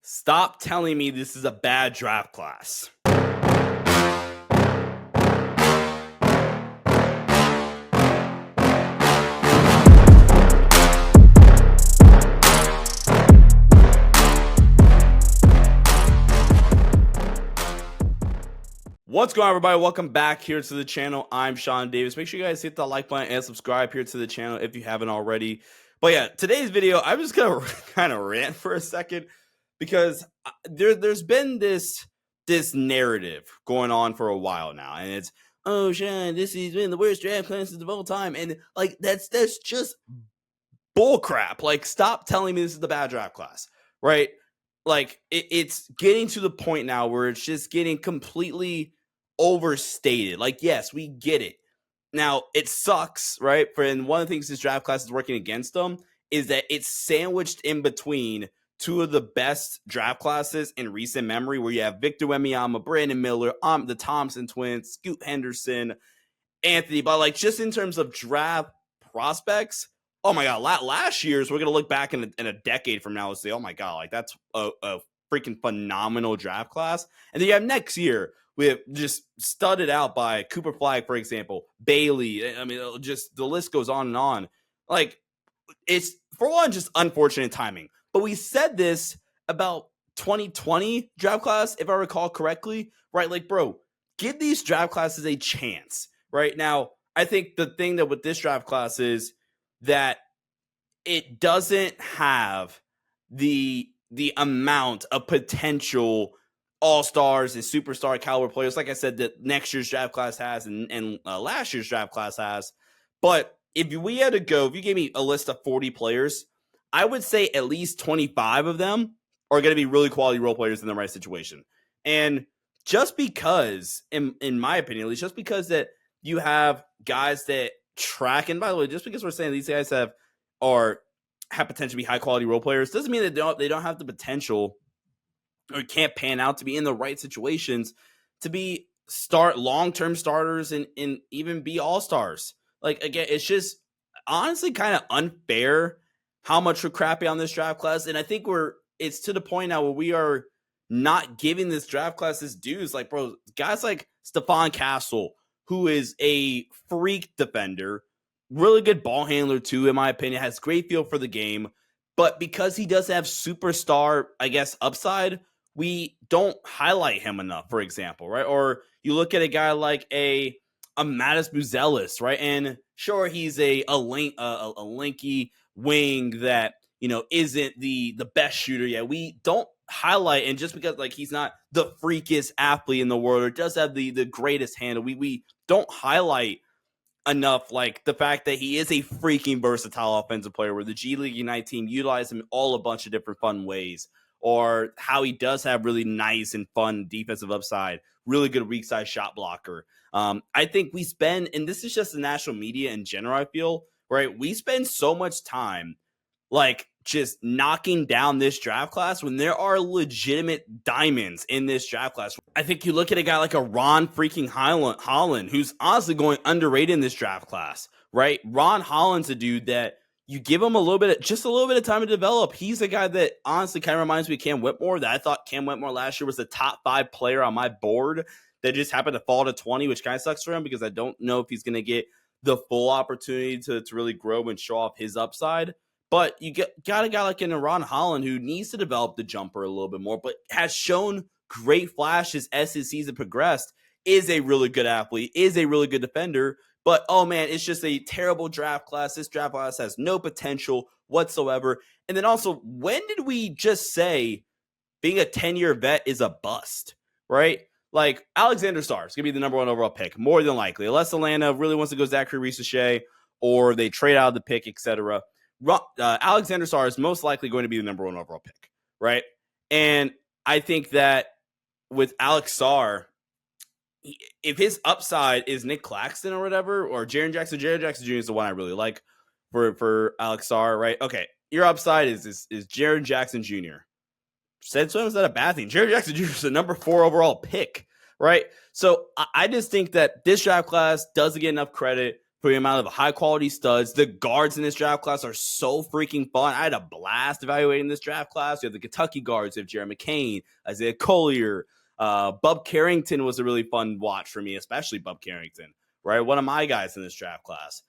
Stop telling me this is a bad draft class. What's going on, everybody? Welcome back here to the channel. I'm Sean Davis. Make sure you guys hit the like button and subscribe here to the channel if you haven't already. But yeah, today's video, I'm just going to kind of rant for a second because there's been this narrative going on for a while now. And it's, oh, Sean, this has been the worst draft classes of all time. And like, that's just bull crap. Like, stop telling me this is the bad draft class, right? Like, it's getting to the point now where it's just getting completely overstated. Like, yes, we get it. Now, it sucks, right? And one of the things this draft class is working against them is that it's sandwiched in between two of the best draft classes in recent memory, where you have Victor Wembanyama, Brandon Miller, the Thompson twins, Scoot Henderson, Anthony. But like, just in terms of draft prospects, oh my God, last year's, we're going to look back in a decade from now and say, oh my God, like that's a freaking phenomenal draft class. And then you have next year, we have just studded out by Cooper Flagg, for example, Bailey. I mean, just the list goes on and on. Like, it's, for one, just unfortunate timing. But we said this about 2020 draft class, if I recall correctly, right? Like, bro, give these draft classes a chance, right? Now, I think the thing that with this draft class is that it doesn't have the amount of potential all-stars and superstar caliber players, like I said, that next year's draft class has and last year's draft class has. But if we had to go, if you gave me a list of 40 players, I would say at least 25 of them are going to be really quality role players in the right situation. And just because, in my opinion, at least, just because that you have guys that track, and by the way, just because we're saying these guys have potential to be high quality role players doesn't mean that they don't have the potential or can't pan out to be in the right situations to be long-term starters and even be all-stars. Like, again, it's just honestly kind of unfair how much we're crapping on this draft class. And I think it's to the point now where we are not giving this draft class its dues. Like, bro, guys like Stephon Castle, who is a freak defender, really good ball handler too, in my opinion, has great feel for the game. But because he does have superstar, I guess, upside, we don't highlight him enough, for example, right? Or you look at a guy like a Mattis Buzelis, right? And sure, he's a lanky wing that, you know, isn't the best shooter yet. We don't highlight, and just because like he's not the freakiest athlete in the world or does have the greatest handle, we don't highlight enough like the fact that he is a freaking versatile offensive player where the G League Unite team utilizes him all a bunch of different fun ways, or how he does have really nice and fun defensive upside, really good weak side shot blocker. I think we spend, and this is just the national media in general, I feel, right? We spend so much time like just knocking down this draft class when there are legitimate diamonds in this draft class. I think you look at a guy like a Ron freaking Holland, who's honestly going underrated in this draft class, right? Ron Holland's a dude that you give him a little bit of time to develop. He's a guy that honestly kind of reminds me of Cam Whitmore, that I thought Cam Whitmore last year was the top 5 player on my board that just happened to fall to 20, which kind of sucks for him because I don't know if he's going to get the full opportunity to really grow and show off his upside. But you got a guy like an Ron Holland who needs to develop the jumper a little bit more, but has shown great flashes as his season progressed, is a really good athlete, is a really good defender. But, oh, man, it's just a terrible draft class. This draft class has no potential whatsoever. And then also, when did we just say being a 10-year vet is a bust, right? Like, Alexander Starr is going to be the number 1 overall pick, more than likely, unless Atlanta really wants to go Zachary Reese-Shea or they trade out of the pick, etc. Alexander Starr is most likely going to be the number 1 overall pick, right? And I think that with Alex Starr, if his upside is Nick Claxton or whatever, or Jaren Jackson Jr. is the one I really like for Alex Starr, right? Okay, your upside is Jaren Jackson Jr. Said so, is that a bad thing? Jaren Jackson Jr. is the number 4 overall pick, right? So I just think that this draft class doesn't get enough credit for the amount of high quality studs. The guards in this draft class are so freaking fun. I had a blast evaluating this draft class. You have the Kentucky guards, you have Jerry McCain, Isaiah Collier, Bub Carrington was a really fun watch for me, especially Bub Carrington, right? One of my guys in this draft class.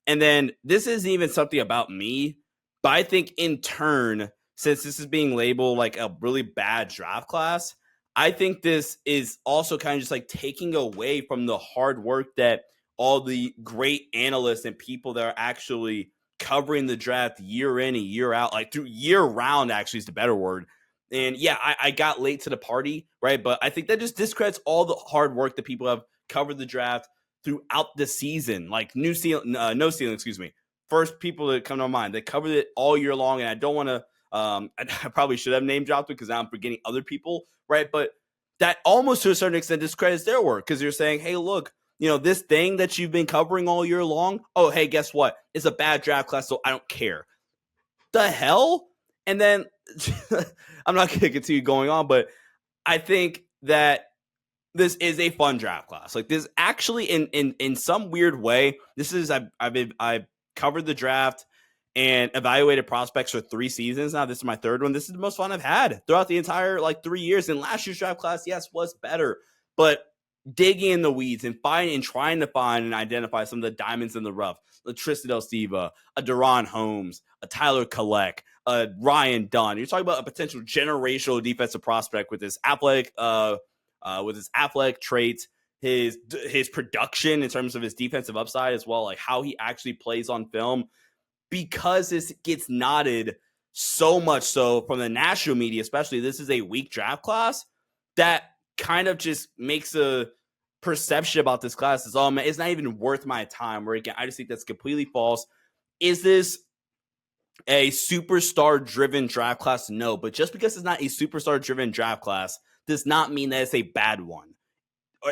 And then this isn't even something about me, but I think in turn, since this is being labeled like a really bad draft class, I think this is also kind of just like taking away from the hard work that all the great analysts and people that are actually covering the draft year in and year out, like through year round, actually is the better word. And yeah, I got late to the party, right? But I think that just discredits all the hard work that people have covered the draft throughout the season, like no ceiling, excuse me. First people that come to mind, they covered it all year long, and I don't want to. I probably should have name dropped it because now I'm forgetting other people, right? But that almost to a certain extent discredits their work because you're saying, hey, look, this thing that you've been covering all year long. Oh, hey, guess what? It's a bad draft class, so I don't care. The hell? And then I'm not going to continue going on, but I think that this is a fun draft class. Like this actually in some weird way, this is I've covered the draft and evaluated prospects for 3 seasons. Now this is my 3rd one. This is the most fun I've had throughout the entire 3 years. And last year's draft class, yes, was better, but digging in the weeds and trying to find and identify some of the diamonds in the rough, a Tristan Elsteva, a Deron Holmes, a Tyler Collect, a Ryan Dunn. You're talking about a potential generational defensive prospect with this athletic traits, his production in terms of his defensive upside as well, like how he actually plays on film. Because this gets nodded so much so from the national media, especially this is a weak draft class, that kind of just makes a perception about this class is, oh man, it's not even worth my time. Where again, I just think that's completely false. Is this a superstar driven draft class? No, but just because it's not a superstar driven draft class does not mean that it's a bad one.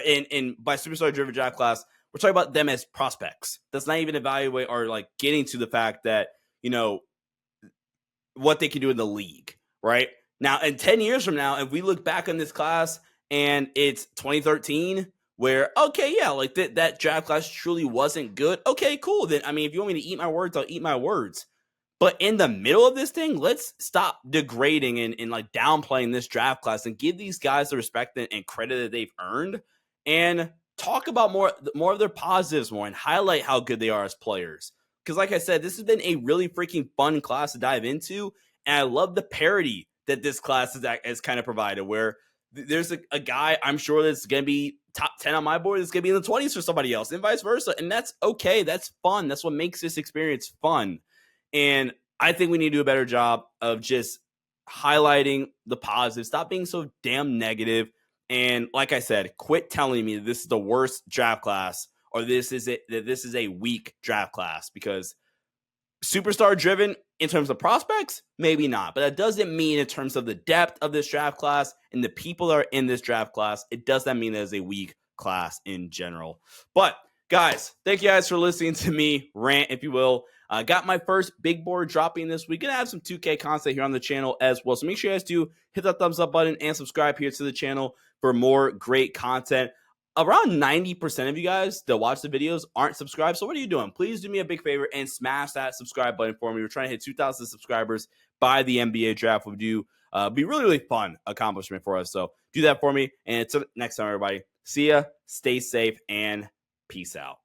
And by superstar driven draft class, we're talking about them as prospects. That's not even evaluate or getting to the fact that, what they can do in the league, right? Now, in 10 years from now, if we look back on this class and it's 2013, where, okay, yeah, that draft class truly wasn't good. Okay, cool. Then, if you want me to eat my words, I'll eat my words. But in the middle of this thing, let's stop degrading and downplaying this draft class and give these guys the respect and credit that they've earned and talk about more of their positives more and highlight how good they are as players. Because like I said, this has been a really freaking fun class to dive into. And I love the parity that this class has kind of provided, where there's a guy I'm sure that's going to be top 10 on my board that's going to be in the 20s for somebody else and vice versa. And that's okay. That's fun. That's what makes this experience fun. And I think we need to do a better job of just highlighting the positives. Stop being so damn negative. And like I said, quit telling me that this is the worst draft class or this is a weak draft class, because superstar driven in terms of prospects, maybe not. But that doesn't mean in terms of the depth of this draft class and the people that are in this draft class, it does not mean that it's a weak class in general. But guys, thank you guys for listening to me rant, if you will. Got my first big board dropping this week. Gonna have some 2K content here on the channel as well. So make sure you guys do hit that thumbs up button and subscribe here to the channel for more great content. Around 90% of you guys that watch the videos aren't subscribed. So what are you doing? Please do me a big favor and smash that subscribe button for me. We're trying to hit 2,000 subscribers by the NBA draft. Would be really, really fun accomplishment for us. So do that for me. And until next time, everybody. See ya. Stay safe and peace out.